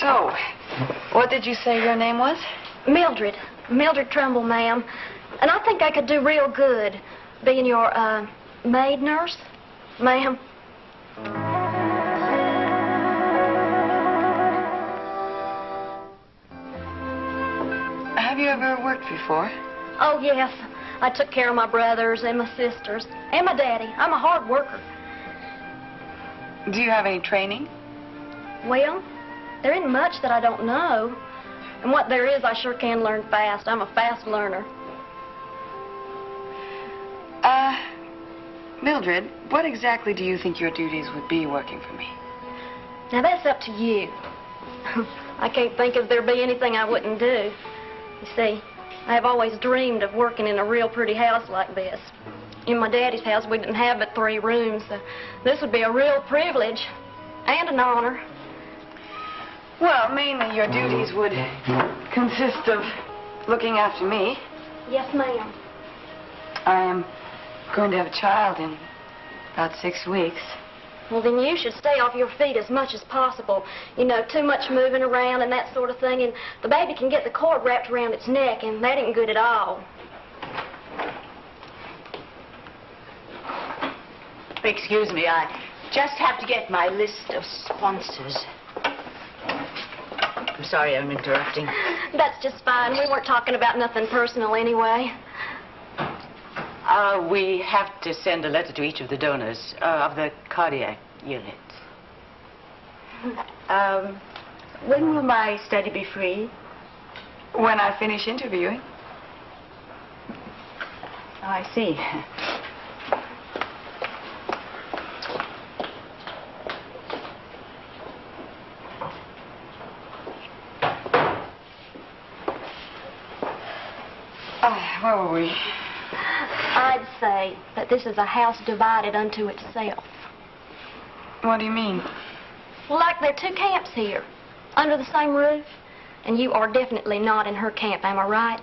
So, what did you say your name was? Mildred. Mildred Trumbull, ma'am. And I think I could do real good being your, maid nurse, ma'am. Have you ever worked before? Oh, yes. I took care of my brothers and my sisters and my daddy. I'm a hard worker. Do you have any training? Well, there isn't much that I don't know. And what there is, I sure can learn fast. I'm a fast learner. Mildred, what exactly do you think your duties would be working for me? Now, that's up to you. I can't think if there'd be anything I wouldn't do. You see, I've always dreamed of working in a real pretty house like this. In my daddy's house, we didn't have but 3 rooms, so this would be a real privilege and an honor. Well, mainly your duties would consist of looking after me. Yes, ma'am. I am going to have a child in about 6 weeks. Well, then you should stay off your feet as much as possible. You know, too much moving around and that sort of thing, and the baby can get the cord wrapped around its neck, and that ain't good at all. Excuse me, I just have to get my list of sponsors. I'm sorry I'm interrupting. That's just fine. We weren't talking about nothing personal anyway. We have to send a letter to each of the donors of the cardiac unit. When will my study be free? When I finish interviewing. Oh, I see. Where were we? I'd say that this is a house divided unto itself. What do you mean? Well, like there are 2 camps here, under the same roof, and you are definitely not in her camp, am I right?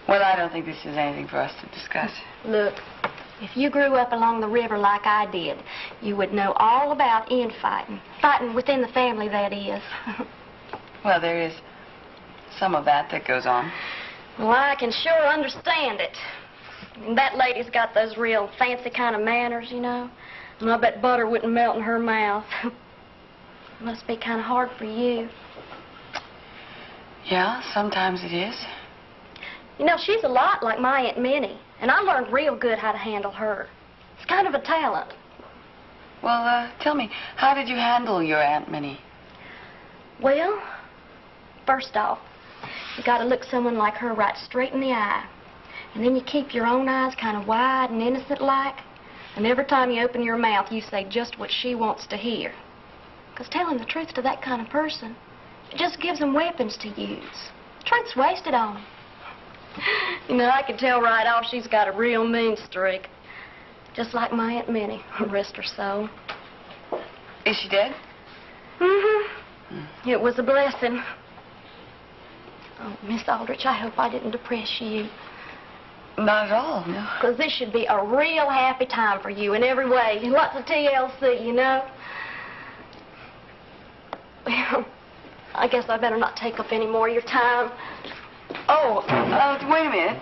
Well, I don't think this is anything for us to discuss. Look, if you grew up along the river like I did, you would know all about infighting. Fighting within the family, that is. Well, there is some of that goes on. Well, I can sure understand it. That lady's got those real fancy kind of manners, you know. And I bet butter wouldn't melt in her mouth. Must be kind of hard for you. Yeah, sometimes it is. You know, she's a lot like my Aunt Minnie, and I learned real good how to handle her. It's kind of a talent. Well, tell me, how did you handle your Aunt Minnie? Well, first off, you got to look someone like her right straight in the eye. And then you keep your own eyes kind of wide and innocent-like. And every time you open your mouth, you say just what she wants to hear. Because telling the truth to that kind of person, it just gives them weapons to use. Truth's wasted on them. You know, I can tell right off she's got a real mean streak. Just like my Aunt Minnie, rest her soul. Is she dead? Mm-hmm. It was a blessing. Oh, Miss Aldrich, I hope I didn't depress you. Not at all, no. Because this should be a real happy time for you in every way. Lots of TLC, you know. Well, I guess I better not take up any more of your time. Oh, wait a minute.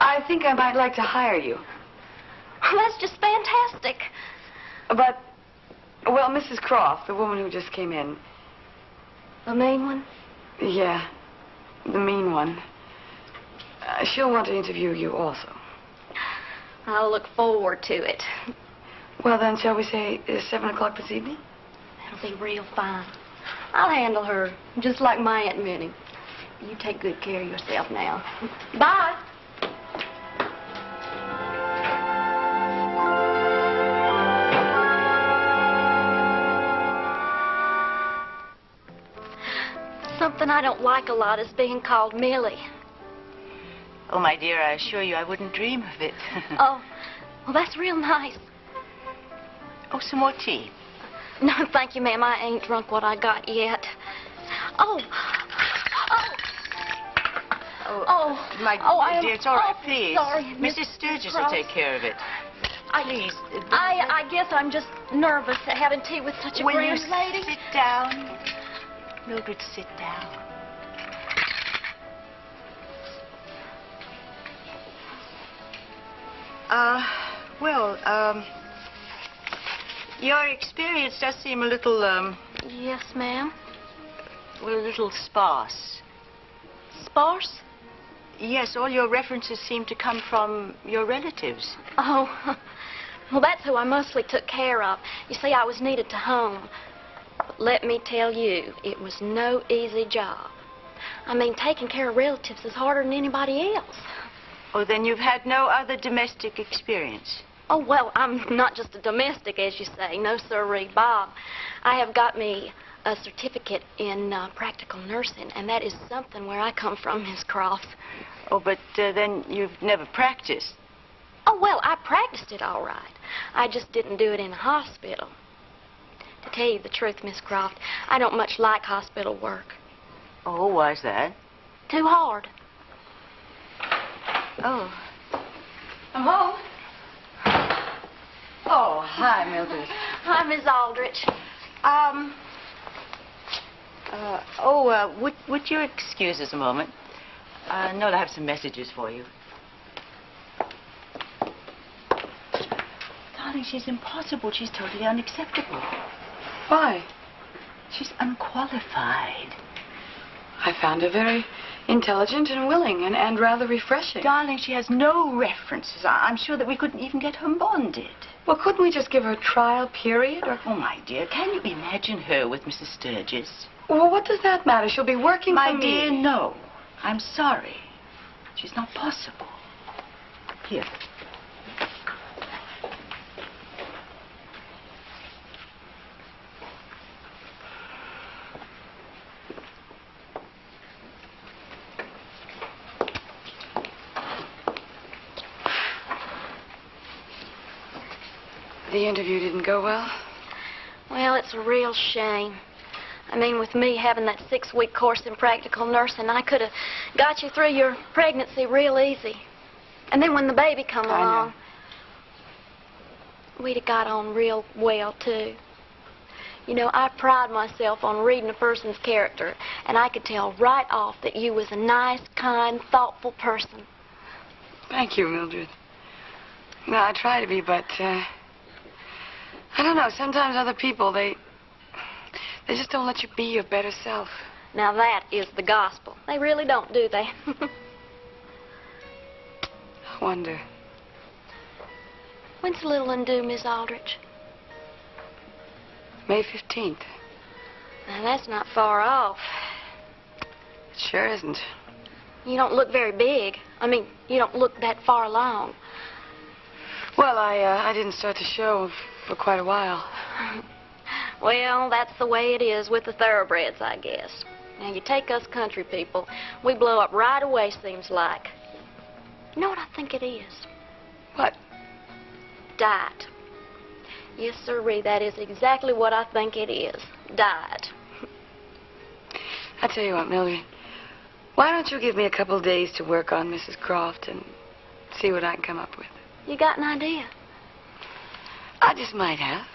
I think I might like to hire you. Well, that's just fantastic. But, well, Mrs. Croft, the woman who just came in. The main one? Yeah, the mean one. She'll want to interview you also. I'll look forward to it. Well, then, shall we say 7 o'clock this evening? That'll be real fine. I'll handle her, just like my Aunt Minnie. You take good care of yourself now. Bye. Something I don't like a lot is being called Millie. Oh, my dear, I assure you I wouldn't dream of it. Oh, well, that's real nice. Oh, some more tea? No, thank you, ma'am. I ain't drunk what I got yet. Oh. My dear, it's all right, please. Sorry, Mrs. Sturgis will take care of it. Please. I guess I'm just nervous having tea with such a Will grand you lady. sit down? Mildred, sit down. Your experience does seem a little, Yes, ma'am. a little sparse. Sparse? Yes, all your references seem to come from your relatives. Oh, well, that's who I mostly took care of. You see, I was needed to home. But let me tell you, it was no easy job. I mean, taking care of relatives is harder than anybody else. Oh, then you've had no other domestic experience. Oh, well, I'm not just a domestic, as you say. No, sirree, Bob. I have got me a certificate in practical nursing, and that is something where I come from, Miss Croft. Oh, but then you've never practiced. Oh, well, I practiced it all right. I just didn't do it in a hospital. To tell you the truth, Miss Croft, I don't much like hospital work. Oh, why's that? Too hard. Oh. I'm home. Oh, hi, Mildred. Hi, Miss Aldrich. Would you excuse us a moment? Note I have some messages for you. Darling, she's impossible. She's totally unacceptable. Why? She's unqualified. I found her very intelligent and willing and rather refreshing. Darling, she has no references. I'm sure that we couldn't even get her bonded. Well, couldn't we just give her a trial period? Or... Oh, my dear, can you imagine her with Mrs. Sturgis? Well, what does that matter? She'll be working My for me. dear, no. I'm sorry. She's not possible. Here. The interview didn't go well? Well, it's a real shame. I mean, with me having that 6-week course in practical nursing, I could have got you through your pregnancy real easy. And then when the baby come along, we'd have got on real well, too. You know, I pride myself on reading a person's character, and I could tell right off that you was a nice, kind, thoughtful person. Thank you, Mildred. No, I try to be, but, I don't know. Sometimes other people, they just don't let you be your better self. Now that is the gospel. They really don't, do they? I wonder. When's the little one due, Miss Aldrich? May 15th. Now, that's not far off. It sure isn't. You don't look very big. I mean, you don't look that far along. Well, I didn't start to show for quite a while. Well, that's the way it is with the thoroughbreds, I guess. Now, you take us country people, we blow up right away, seems like. You know what I think it is? What? Diet. Yes, sirree, that is exactly what I think it is. Diet. I tell you what, Mildred. Why don't you give me a couple days to work on Mrs. Croft and see what I can come up with? You got an idea? I just might have.